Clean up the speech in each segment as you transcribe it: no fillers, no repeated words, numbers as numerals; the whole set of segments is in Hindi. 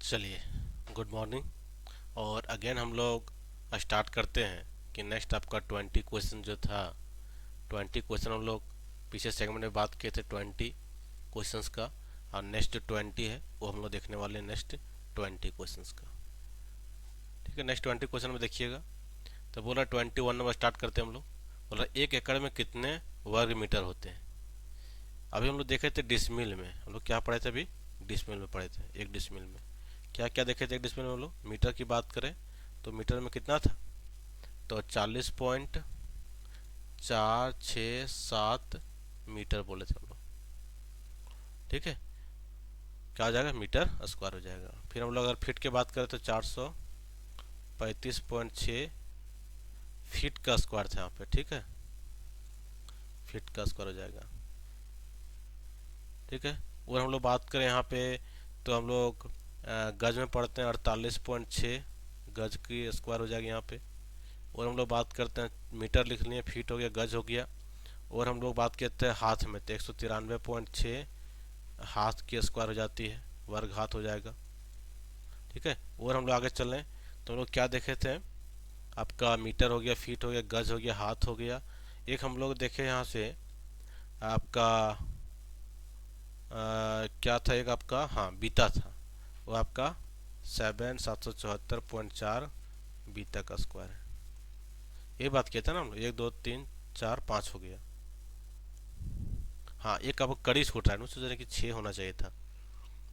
चलिए, गुड मॉर्निंग। और अगेन हम लोग स्टार्ट करते हैं कि नेक्स्ट आपका 20 क्वेश्चन जो था, 20 क्वेश्चन हम लोग पीछे सेगमेंट में बात किए थे 20 क्वेश्चंस का। और नेक्स्ट जो 20 है वो हम लोग देखने वाले हैं नेक्स्ट 20 क्वेश्चंस का। ठीक है, नेक्स्ट 20 क्वेश्चन में देखिएगा। तो बोला 21 नंबर स्टार्ट करते हैं हम लोग। बोला 1 एकड़ में कितने वर्ग मीटर होते हैं। अभी हम लोग देखे थे डिसमिल में, हम लोग क्या पढ़े थे अभी, डिसमिल में पढ़े थे। एक डिसमिल में क्या क्या देखे थे, एक डिसमिल में हम लोग मीटर की बात करें तो मीटर में कितना था, तो 40.467 मीटर बोले थे हम लोग। ठीक है, क्या हो जाएगा, मीटर स्क्वायर हो जाएगा। फिर हम लोग अगर फीट की बात करें तो 435.6 फीट का स्क्वायर था यहाँ पे। ठीक है, फीट का स्क्वायर हो जाएगा। ठीक है, और हम लोग बात करें यहाँ पे तो हम लोग गज में पढ़ते हैं 48.6 गज की स्क्वायर हो जाएगी यहाँ पे। और हम लोग बात करते हैं मीटर लिख लिए, फीट हो गया, गज हो गया। और हम लोग बात करते हैं हाथ में तो 193.6 हाथ की स्क्वायर हो जाती है, वर्ग हाथ हो जाएगा। ठीक है, और हम लोग आगे चलें तो हम लोग क्या देखे थे, आपका मीटर हो गया, फीट हो गया, गज हो गया, हाथ हो गया। एक हम लोग देखे यहाँ से आपका क्या था, एक आपका हाँ बीता था, वो आपका 7,774.4 बीता का स्क्वायर है। ये बात किया था ना हम लोग, 1 2 3 4 5 हो गया। हाँ, एक आपका कड़ी छूट रहा है, मुझे सोचा कि 6 होना चाहिए था।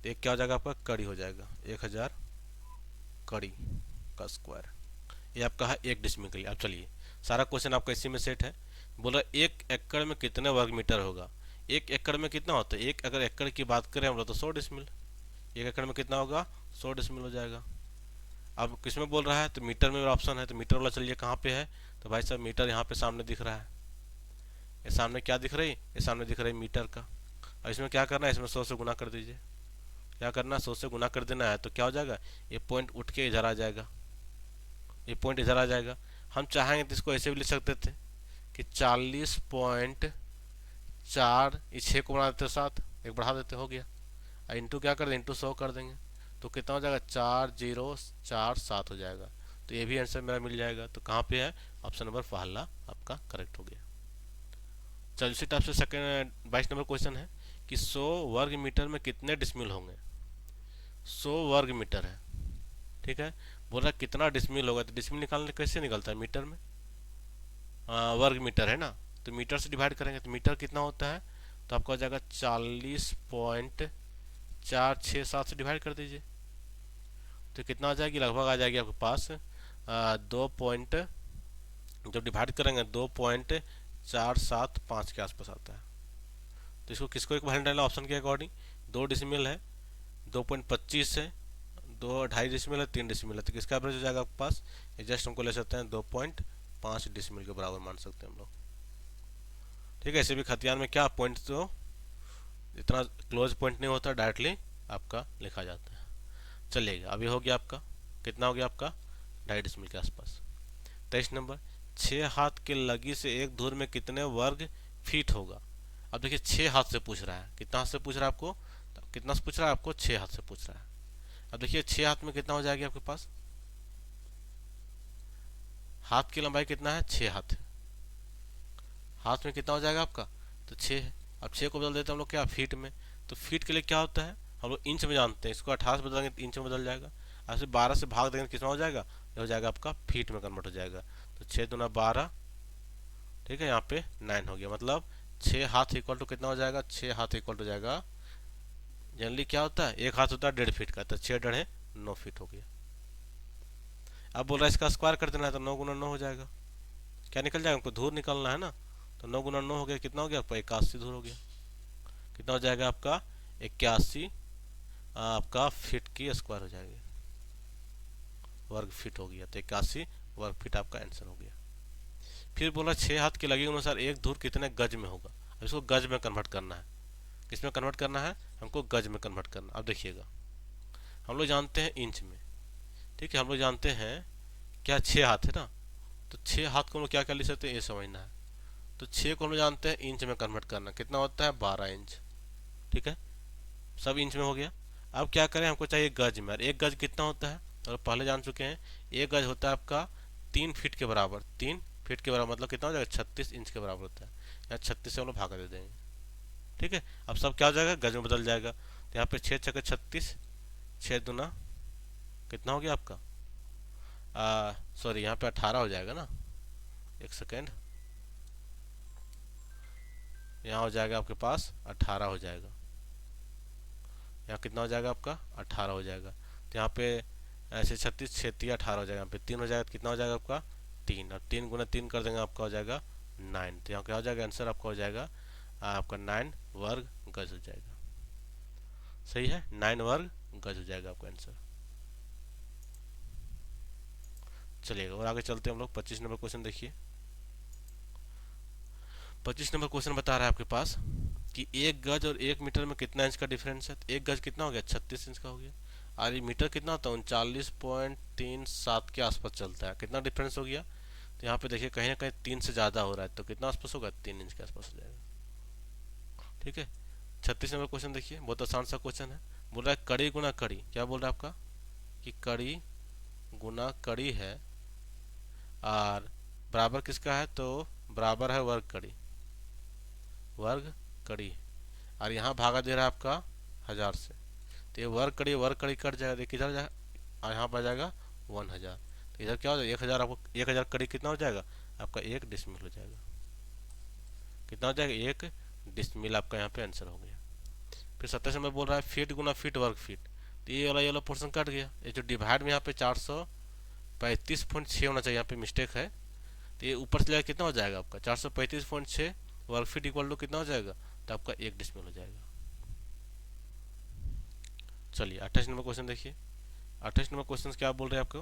तो एक क्या हो जाएगा, आपका कड़ी हो जाएगा, 1000 कड़ी का स्क्वायर। ये आपका है एक डिसमिल के लिए। अब चलिए, सारा क्वेश्चन आपका इसी में सेट है। बोला 1 एकड़ में कितने वर्ग मीटर होगा। 1 एकड़ में कितना होता है, एक अगर एकड़ की बात करें हम लोग तो 100 डिसमिल। 1 एकड़ में कितना होगा, 100 डिसमिल हो जाएगा। अब किस में बोल रहा है, तो मीटर में ऑप्शन है, तो मीटर वाला चलिए कहाँ पे है, तो भाई साहब मीटर यहाँ पे सामने दिख रहा है। ये सामने क्या दिख रही है, ये सामने दिख रही है मीटर का। और इसमें क्या करना है, इसमें 100 से गुना कर दीजिए। क्या करना है, 100 से गुना कर देना है, तो क्या हो जाएगा, ये पॉइंट उठ के इधर आ जाएगा, ये पॉइंट इधर आ जाएगा। हम चाहेंगे तो इसको ऐसे भी लिख सकते थे कि 40.4, इस 6 को बना देते 7, एक बढ़ा देते, हो गया। और इंटू क्या कर देंगे, इंटू 100 कर देंगे, तो कितना हो जाएगा, 4047 हो जाएगा। तो ये भी आंसर मेरा मिल जाएगा। तो कहाँ पे है, ऑप्शन नंबर पहला आपका करेक्ट हो गया। चलिए इसी टाइप से सेकंड 22 नंबर क्वेश्चन है कि 100 वर्ग मीटर में कितने डिसमिल होंगे। 100 वर्ग मीटर है, ठीक है। बोल रहा है कितना डिसमिल होगा, तो डिसमिल निकालने कैसे निकलता है, मीटर में वर्ग मीटर है ना, तो मीटर से डिवाइड करेंगे तो मीटर कितना होता है, तो आपका हो जाएगा 40.467 से डिवाइड कर दीजिए, तो कितना आ जाएगी, लगभग आ जाएगी आपके पास 2 पॉइंट, जब डिवाइड करेंगे 2.475 के आसपास आता है। तो इसको किसको एक वैल्यू डालना, ऑप्शन के अकॉर्डिंग। 2 डिसमिल है, 2.25 है, 2 2.5 डिसमिल है, 3 डिसमिल है, तो किसका एवरेज हो जाएगा आपके पास, ये जस्ट हमको ले सकते हैं 2.5 डिसमिल के बराबर मान सकते हैं हम लोग। ठीक है, ऐसे भी खतियान में क्या पॉइंट तो इतना क्लोज पॉइंट नहीं होता, डायरेक्टली आपका लिखा जाता है। चलिएगा, अभी हो गया आपका, कितना हो गया आपका, 2.5 डिसमिल के आसपास। 23 नंबर, 6 हाथ के लगी से एक धुर में कितने वर्ग फीट होगा। अब देखिए 6 हाथ से पूछ रहा है, कितना हाथ से पूछ रहा है आपको, तो कितना से पूछ रहा है आपको, 6 हाथ से पूछ रहा है। अब देखिए 6 हाथ में कितना हो जाएगी आपके पास, हाथ की लंबाई कितना है, 6 हाथ है, हाथ में कितना हो जाएगा आपका, तो 6 है। अब 6 को बदल देते हैं हम लोग क्या, फीट में। तो फीट के लिए क्या होता है, हम लोग इंच में जानते हैं, इसको 18 से बदलेंगे तो इंच में बदल जाएगा। ऐसे 12 से भाग देंगे कितना हो जाएगा, ये हो जाएगा आपका फीट में कन्वर्ट हो जाएगा। तो 6 दूना 12, ठीक है, यहाँ पे 9 हो गया। मतलब 6 हाथ इक्वल टू कितना हो जाएगा, 6 हाथ इक्वल टू जाएगा, जनरली क्या होता है, एक हाथ होता है 1.5 फीट का, तो 6 × 9 फीट हो गया। अब बोल रहा है इसका स्क्वायर कर देना है, तो 9 × 9 हो जाएगा, क्या निकल जाएगा, हमको धूर निकलना है ना। तो 9 × 9 हो गया, कितना हो गया आपका, 81 धूर हो गया। कितना हो जाएगा आपका, 81 आपका फीट की स्क्वायर हो जाएगी, वर्ग फीट हो गया। तो 81 वर्ग फीट आपका आंसर हो गया। फिर बोला 6 हाथ की लगी अनुसार एक धूर कितने गज में होगा। अब इसको गज में कन्वर्ट करना है, किसमें कन्वर्ट करना है, हमको गज में कन्वर्ट करना। अब देखिएगा, हम लोग जानते हैं इंच में, ठीक है, हम लोग जानते हैं क्या 6 हाथ है ना, तो 6 हाथ को हम लोग क्या क्या लिख सकते हैं, ये समझना है। तो 6 को हम लोग जानते हैं इंच में कन्वर्ट करना, कितना होता है, 12 इंच। ठीक है, सब इंच में हो गया। अब क्या करें, हमको चाहिए गज में। और एक गज कितना होता है, और पहले जान चुके हैं। एक गज होता है आपका 3 फीट के बराबर। 3 फीट के बराबर मतलब कितना हो जाएगा, 36 इंच के बराबर होता है। यहाँ 36 से हम लोग भागा दे देंगे। ठीक है, अब सब क्या हो जाएगा, गज में बदल जाएगा। तो यहाँ पे 6 × 36, 6 दूना कितना हो गया आपका, सॉरी यहाँ पे 18 हो जाएगा ना, एक सेकेंड, यहाँ हो जाएगा आपके पास 18 हो जाएगा। यहाँ कितना हो जाएगा आपका, 18 हो जाएगा। तो यहाँ पे ऐसे 36, 6×3 = 18 हो जाएगा। यहाँ पे 3 हो जाएगा तो कितना हो जाएगा आपका, 3। और 3 × 3 कर देंगे, आपका हो जाएगा 9। तो यहाँ क्या हो जाएगा आंसर, आपका हो जाएगा आपका 9 वर्ग गज हो जाएगा। सही है, 9 वर्ग गज हो जाएगा आपका आंसर। चलिएगा और आगे चलते हैं हम लोग। 25 नंबर क्वेश्चन देखिए। 25 नंबर क्वेश्चन बता रहा है आपके पास कि 1 गज और 1 मीटर में कितना इंच का डिफरेंस है। तो 1 गज कितना हो गया, 36 इंच का हो गया। और ये मीटर कितना होता है, 39.37 के आसपास चलता है। कितना डिफरेंस हो गया, तो यहाँ पे देखिए कहीं ना कहीं 3 से ज़्यादा हो रहा है। तो कितना आसपास होगा, 3 इंच के आसपास हो जाएगा। ठीक है, 36 नंबर क्वेश्चन देखिए, बहुत आसान सा क्वेश्चन है। बोल रहा है कड़ी गुना कड़ी, क्या बोल रहा है आपका, कि कड़ी गुना कड़ी है और बराबर किसका है, तो बराबर है वर्ग कड़ी। वर्ग कड़ी और यहाँ भागा दे रहा है आपका 1000 से। तो ये वर्ग कड़ी कट जाएगा, देखिए इधर जाए और यहाँ पर जाएगा 1000। तो इधर क्या हो जाएगा, 1000, आपको 1000 कड़ी कितना हो जाएगा आपका, 1 डिसमिल हो जाएगा। कितना हो जाएगा, 1 डिसमिल आपका यहाँ पे आंसर हो गया। फिर 27 में बोल रहा है फीट गुना फीट वर्ग फीट। तो ये वाला पोर्शन कट गया। ये जो डिवाइड में यहाँ पे 435.6 होना चाहिए, यहाँ पे मिस्टेक है। तो ये ऊपर से जाएगा कितना हो जाएगा आपका, 435.6 वर्ग फीट इक्वल टू कितना हो जाएगा, तो आपका 1 डिसमिल हो जाएगा। चलिए 28 नंबर क्वेश्चन देखिए। 28 नंबर क्वेश्चन क्या बोल रहे हैं आपको,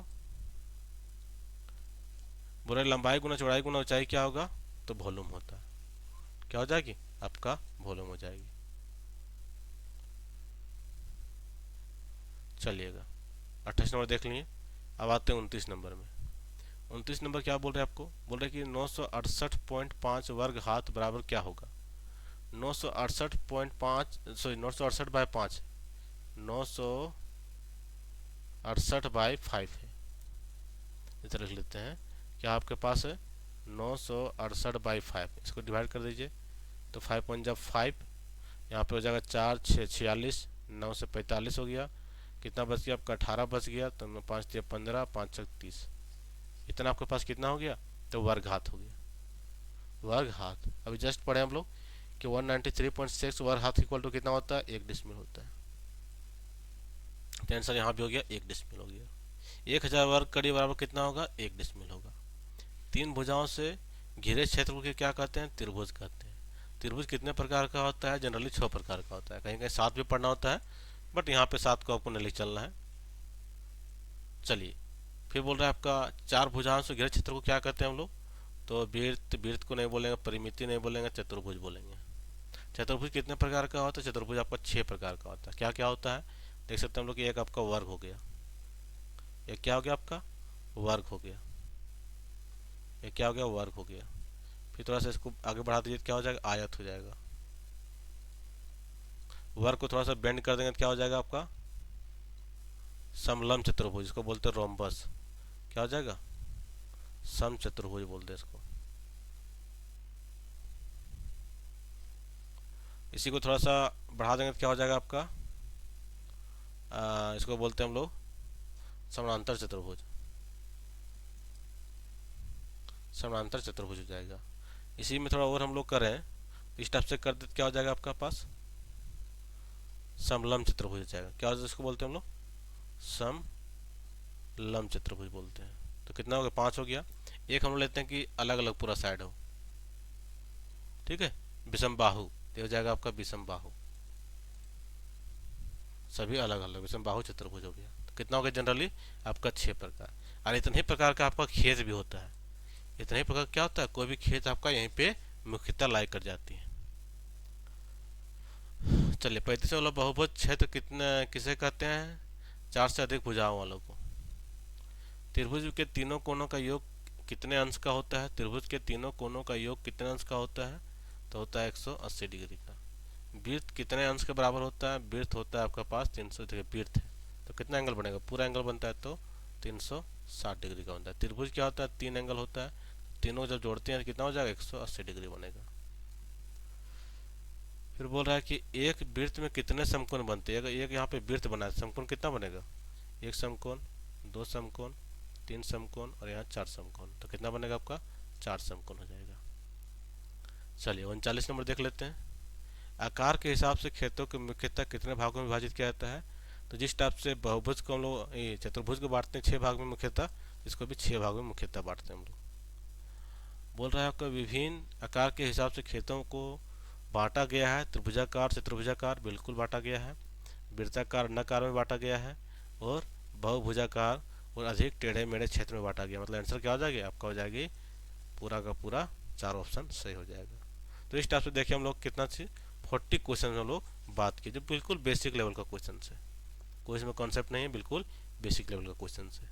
बोल रहे लंबाई गुना चौड़ाई गुना ऊंचाई क्या होगा, तो वॉल्यूम होता है। क्या हो जाएगी आपका, वॉल्यूम हो जाएगी। चलिएगा 28 नंबर देख लिए। अब आते हैं 29 नंबर में। 29 नंबर क्या बोल रहे हैं आपको, बोल रहे हैं कि 968.5 वर्ग हाथ बराबर क्या होगा। 968.5 सॉरी 968/5, 968/5 है। इधर लिख लेते हैं, क्या आपके पास है 968/5। इसको डिवाइड कर दीजिए, तो 5 × 5, यहाँ पे हो जाएगा 4 6 46, 9 से 45 हो गया। कितना बच गया आपका, 18 बच गया। तो 5 × 15, 5 × 30, इतना आपके पास कितना हो गया, तो वर्ग हाथ हो गया। वर्ग हाथ अभी जस्ट पढ़े हम लोग कि 193.6 वर्ग हाथ इक्वल टू कितना होता है, 1 डिसमिल होता है। तो आंसर यहाँ भी हो गया, 1 डिसमिल हो गया। 1000 वर्ग कड़ी बराबर कितना होगा, 1 डिसमिल होगा। 3 भुजाओं से घिरे क्षेत्र को क्या कहते हैं, त्रिभुज कहते हैं। त्रिभुज कितने प्रकार का होता है, जनरली 6 प्रकार का होता है। कहीं कहीं 7 भी पढ़ना होता है, बट यहाँ पे 7 को आपको नहीं चलना है। चलिए फिर बोल रहा है आपका 4 भुजाओं से घिरे क्षेत्र को क्या कहते हैं हम लोग, तो वृत्त, वृत्त को नहीं बोलेंगे, परिमिति नहीं बोलेंगे, चतुर्भुज बोलेंगे। चतुर्भुज कितने प्रकार का होता है, चतुर्भुज आपका 6 प्रकार का होता है। क्या क्या होता है, देख सकते हैं हम लोग कि एक आपका वर्ग हो गया, एक क्या हो गया आपका, वर्ग हो गया, एक क्या हो गया, वर्ग हो गया। फिर थोड़ा सा इसको आगे बढ़ा दीजिए, क्या हो जाएगा, आयत हो जाएगा। वर्ग को थोड़ा सा बेंड कर देंगे तो क्या हो जाएगा आपका, समलंब चतुर्भुज, इसको बोलते हैं रोम्बस। क्या हो जाएगा, सम चतुर्भुज बोलते हैं इसको। इसी को थोड़ा सा बढ़ा देंगे तो क्या हो जाएगा आपका, इसको बोलते हैं हम लोग समानांतर चतुर्भुज। समानांतर चतुर्भुज हो जाएगा। इसी में थोड़ा और हम लोग करें, इस टाइप से कर दे तो क्या हो जाएगा आपका पास, समलंब चतुर्भुज हो जाएगा। क्या इसको बोलते हैं हम लोग, समलंब चतुर्भुज बोलते हैं। तो कितना हो गया, 5 हो गया। एक हम लोग लेते हैं कि अलग अलग पूरा साइड हो, ठीक है, विषम बाहु, तो हो जाएगा आपका विषम बाहु। सभी अलग अलग विषम बाहु चतुर्भुज हो गया। तो कितना हो गया, जनरली आपका 6 प्रकार। और इतने ही प्रकार का आपका खेत भी होता है। इतने ही प्रकार क्या होता है, कोई भी खेत आपका यहीं पे मुख्यतः लाई कर जाती है। चलिए 35 वाला बहुभुज क्षेत्र कितने किसे कहते हैं, 4 से अधिक भुजाओं वालों को। त्रिभुज के तीनों कोनों का योग कितने अंश का होता है, त्रिभुज के तीनों कोनों का योग कितने अंश का होता है, तो होता है 180 डिग्री का। बिर्थ कितने अंश के बराबर होता है? बिर्थ होता है आपका पास 300, देखिए बिर्थ है तो कितना एंगल बनेगा? पूरा एंगल बनता है तो 360 डिग्री का बनता है। त्रिभुज क्या होता है? 3 एंगल होता है, तीनों जब जोड़ते हैं तो कितना हो जाएगा? 180 डिग्री बनेगा। फिर बोल रहा है कि एक वृत्त में कितने समकोण बनते हैं? एक यहाँ पे वृत्त बना है, समकोण कितना बनेगा? एक समकोण, दो समकोण, तीन समकोण और यहाँ चार समकोण, तो कितना बनेगा आपका? चार समकोण हो जाएगा। चलिए 39 नंबर देख लेते हैं। आकार के हिसाब से खेतों को मुख्यतः कितने भागों में विभाजित किया जाता है? तो जिस टाइप से बहुभुज को हम लोग चतुर्भुज को बांटते हैं 6 भाग में मुख्यतः, इसको भी 6 भागों में मुख्यतः बांटते हैं हम लोग। बोल रहा है आपका विभिन्न आकार के हिसाब से खेतों को बांटा गया है। त्रिभुजाकार से त्रिभुजाकार बिल्कुल बांटा गया है, वृत्ताकार नकार में बांटा गया है, और बहुभुजाकार और अधिक टेढ़े मेढ़े क्षेत्र में बांटा गया। मतलब आंसर क्या हो जाएगा आपका? हो जाएगी पूरा का पूरा 4 ऑप्शन सही हो जाएगा। तो इस टाइप से देखिए हम लोग कितना सी 40 क्वेश्चन हम लोग बात की, जो बिल्कुल बेसिक लेवल का क्वेश्चन है, कोई इसमें कॉन्सेप्ट नहीं है, बिल्कुल बेसिक लेवल का क्वेश्चन है।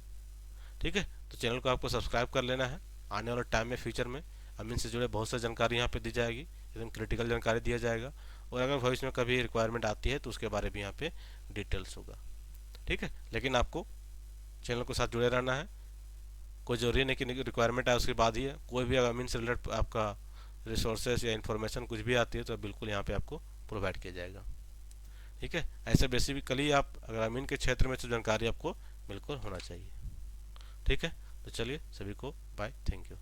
ठीक है, तो चैनल को आपको सब्सक्राइब कर लेना है। आने वाले टाइम में फ्यूचर में अमीन से जुड़े बहुत सारी जानकारी यहाँ पे दी जाएगी, एकदम क्रिटिकल जानकारी दिया जाएगा, और अगर भविष्य में कभी रिक्वायरमेंट आती है तो उसके बारे में यहाँ पे डिटेल्स होगा। ठीक है, लेकिन आपको चैनल के साथ जुड़े रहना है। कोई जरूरी नहीं कि रिक्वायरमेंट आए उसके बाद ही है, कोई भी अगर अमीन से रिलेटेड आपका रिसोर्सेज या इन्फॉर्मेशन कुछ भी आती है तो बिल्कुल यहाँ पे आपको प्रोवाइड किया जाएगा। ठीक है, ऐसे बेसिकली आप अगर अमीन के क्षेत्र में तो जानकारी आपको बिल्कुल होना चाहिए। ठीक है, तो चलिए सभी को बाय, थैंक यू।